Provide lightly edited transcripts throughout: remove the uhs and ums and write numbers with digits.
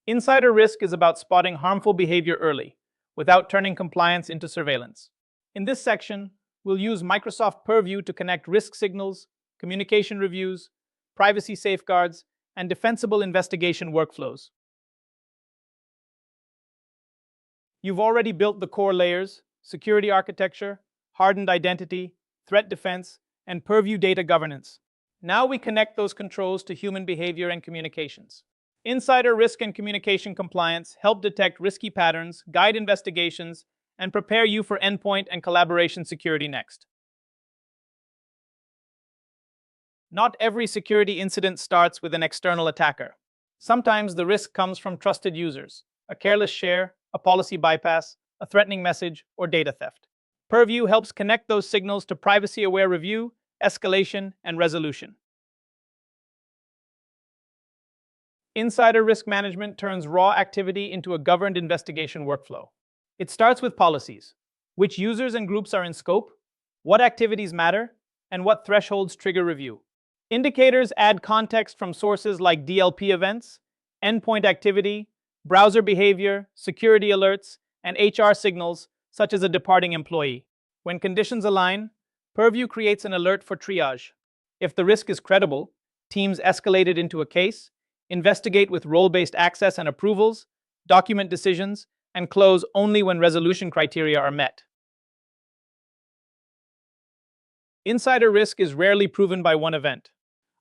Insider risk is about spotting harmful behavior early, without turning compliance into surveillance. In this section, we'll use Microsoft Purview to connect risk signals, communication reviews, privacy safeguards, and defensible investigation workflows. You've already built the core layers: security architecture, hardened identity, threat defense, and Purview data governance. Now we connect those controls to human behavior and communications. Insider risk and communication compliance help detect risky patterns, guide investigations, and prepare you for endpoint and collaboration security next. Not every security incident starts with an external attacker. Sometimes the risk comes from trusted users: a careless share, a policy bypass, a threatening message, or data theft. Purview helps connect those signals to privacy-aware review, escalation, and resolution. Insider risk management turns raw activity into a governed investigation workflow. It starts with policies: which users and groups are in scope, what activities matter, and what thresholds trigger review. Indicators add context from sources like DLP events, endpoint activity, browser behavior, security alerts, and HR signals, such as a departing employee. When conditions align, Purview creates an alert for triage. If the risk is credible, teams escalate it into a case, investigate with role-based access and approvals, document decisions, and close only when resolution criteria are met. Insider risk is rarely proven by one event.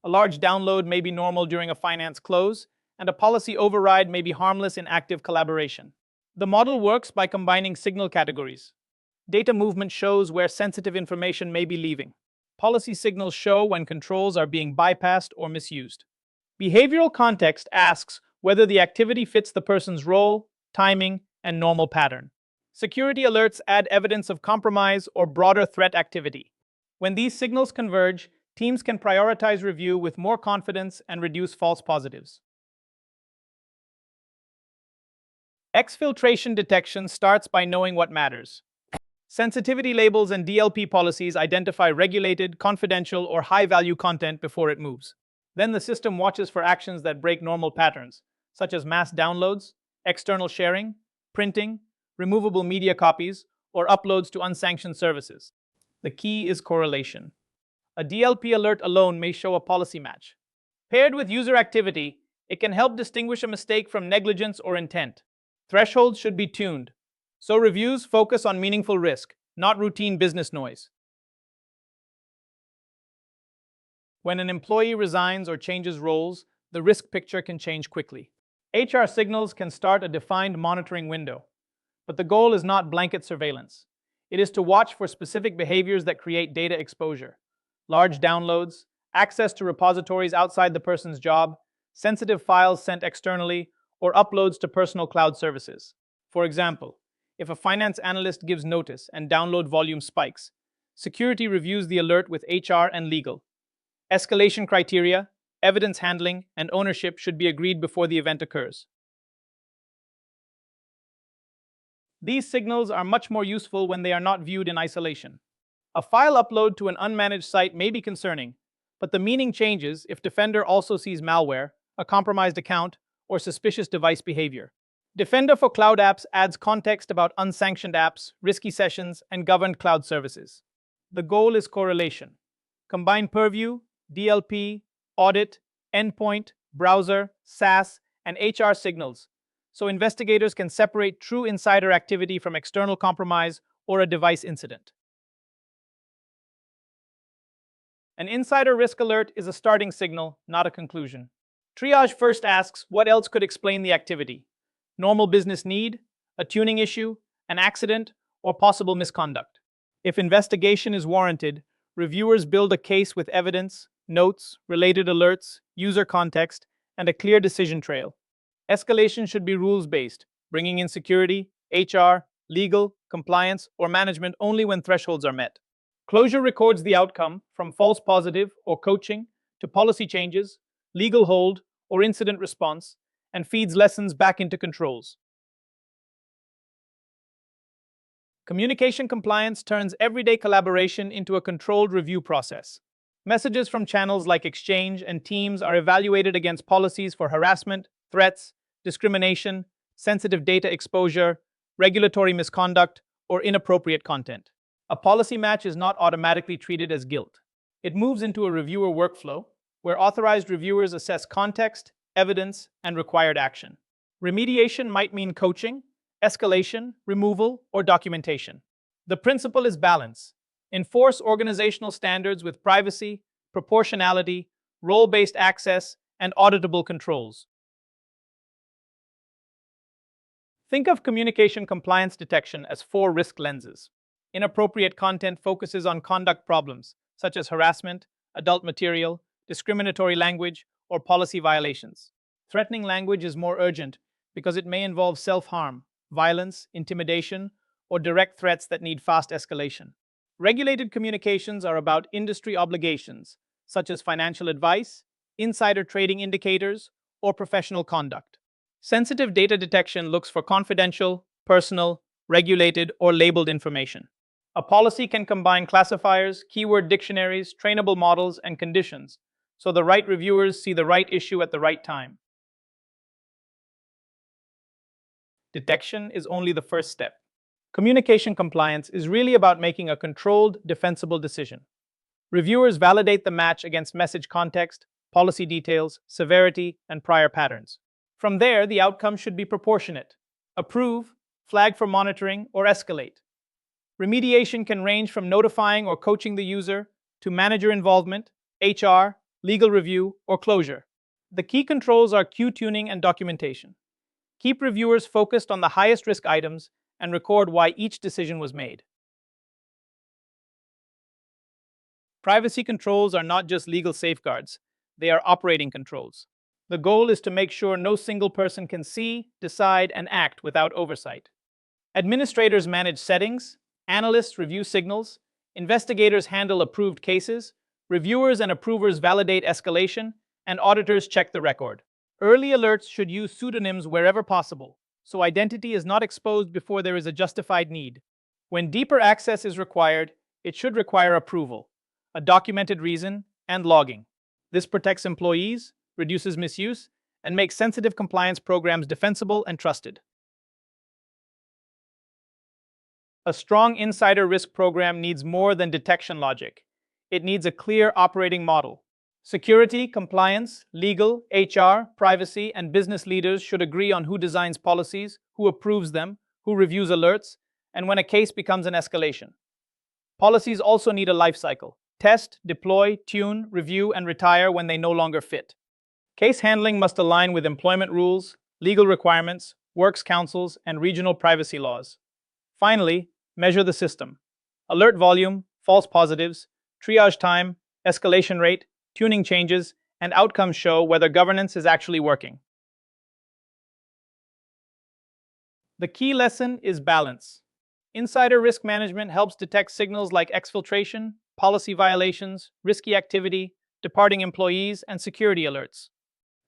A large download may be normal during a finance close, and a policy override may be harmless in active collaboration. The model works by combining signal categories. Data movement shows where sensitive information may be leaving. Policy signals show when controls are being bypassed or misused. Behavioral context asks whether the activity fits the person's role, timing, and normal pattern. Security alerts add evidence of compromise or broader threat activity. When these signals converge, teams can prioritize review with more confidence and reduce false positives. Exfiltration detection starts by knowing what matters. Sensitivity labels and DLP policies identify regulated, confidential, or high-value content before it moves. Then the system watches for actions that break normal patterns, such as mass downloads, external sharing, printing, removable media copies, or uploads to unsanctioned services. The key is correlation. A DLP alert alone may show a policy match. Paired with user activity, it can help distinguish a mistake from negligence or intent. Thresholds should be tuned, so reviews focus on meaningful risk, not routine business noise. When an employee resigns or changes roles, the risk picture can change quickly. HR signals can start a defined monitoring window, but the goal is not blanket surveillance. It is to watch for specific behaviors that create data exposure: large downloads, access to repositories outside the person's job, sensitive files sent externally, or uploads to personal cloud services. For example, if a finance analyst gives notice and download volume spikes, security reviews the alert with HR and legal. Escalation criteria, evidence handling, and ownership should be agreed before the event occurs. These signals are much more useful when they are not viewed in isolation. A file upload to an unmanaged site may be concerning, but the meaning changes if Defender also sees malware, a compromised account, or suspicious device behavior. Defender for Cloud Apps adds context about unsanctioned apps, risky sessions, and governed cloud services. The goal is correlation. Combine Purview, DLP, audit, endpoint, browser, SaaS, and HR signals, so investigators can separate true insider activity from external compromise or a device incident. An insider risk alert is a starting signal, not a conclusion. Triage first asks what else could explain the activity: normal business need, a tuning issue, an accident, or possible misconduct. If investigation is warranted, reviewers build a case with evidence, notes, related alerts, user context, and a clear decision trail. Escalation should be rules-based, bringing in security, HR, legal, compliance, or management only when thresholds are met. Closure records the outcome, from false positive or coaching to policy changes, legal hold, or incident response, and feeds lessons back into controls. Communication compliance turns everyday collaboration into a controlled review process. Messages from channels like Exchange and Teams are evaluated against policies for harassment, threats, discrimination, sensitive data exposure, regulatory misconduct, or inappropriate content. A policy match is not automatically treated as guilt. It moves into a reviewer workflow where authorized reviewers assess context, evidence, and required action. Remediation might mean coaching, escalation, removal, or documentation. The principle is balance. Enforce organizational standards with privacy, proportionality, role-based access, and auditable controls. Think of communication compliance detection as 4 risk lenses. Inappropriate content focuses on conduct problems, such as harassment, adult material, discriminatory language, or policy violations. Threatening language is more urgent because it may involve self-harm, violence, intimidation, or direct threats that need fast escalation. Regulated communications are about industry obligations, such as financial advice, insider trading indicators, or professional conduct. Sensitive data detection looks for confidential, personal, regulated, or labeled information. A policy can combine classifiers, keyword dictionaries, trainable models, and conditions, so the right reviewers see the right issue at the right time. Detection is only the first step. Communication compliance is really about making a controlled, defensible decision. Reviewers validate the match against message context, policy details, severity, and prior patterns. From there, the outcome should be proportionate. Approve, flag for monitoring, or escalate. Remediation can range from notifying or coaching the user to manager involvement, HR, legal review, or closure. The key controls are queue tuning and documentation. Keep reviewers focused on the highest risk items and record why each decision was made. Privacy controls are not just legal safeguards, they are operating controls. The goal is to make sure no single person can see, decide, and act without oversight. Administrators manage settings, analysts review signals, investigators handle approved cases, reviewers and approvers validate escalation, and auditors check the record. Early alerts should use pseudonyms wherever possible, so identity is not exposed before there is a justified need. When deeper access is required, it should require approval, a documented reason, and logging. This protects employees, reduces misuse, and makes sensitive compliance programs defensible and trusted. A strong insider risk program needs more than detection logic. It needs a clear operating model. Security, compliance, legal, HR, privacy, and business leaders should agree on who designs policies, who approves them, who reviews alerts, and when a case becomes an escalation. Policies also need a life cycle. Test, deploy, tune, review, and retire when they no longer fit. Case handling must align with employment rules, legal requirements, works councils, and regional privacy laws. Finally, measure the system. Alert volume, false positives, triage time, escalation rate, tuning changes, and outcomes show whether governance is actually working. The key lesson is balance. Insider risk management helps detect signals like exfiltration, policy violations, risky activity, departing employees, and security alerts.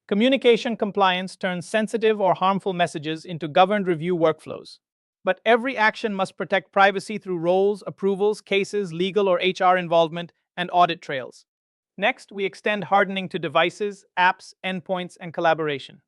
Communication compliance turns sensitive or harmful messages into governed review workflows. But every action must protect privacy through roles, approvals, cases, legal or HR involvement, and audit trails. Next, we extend hardening to devices, apps, endpoints, and collaboration.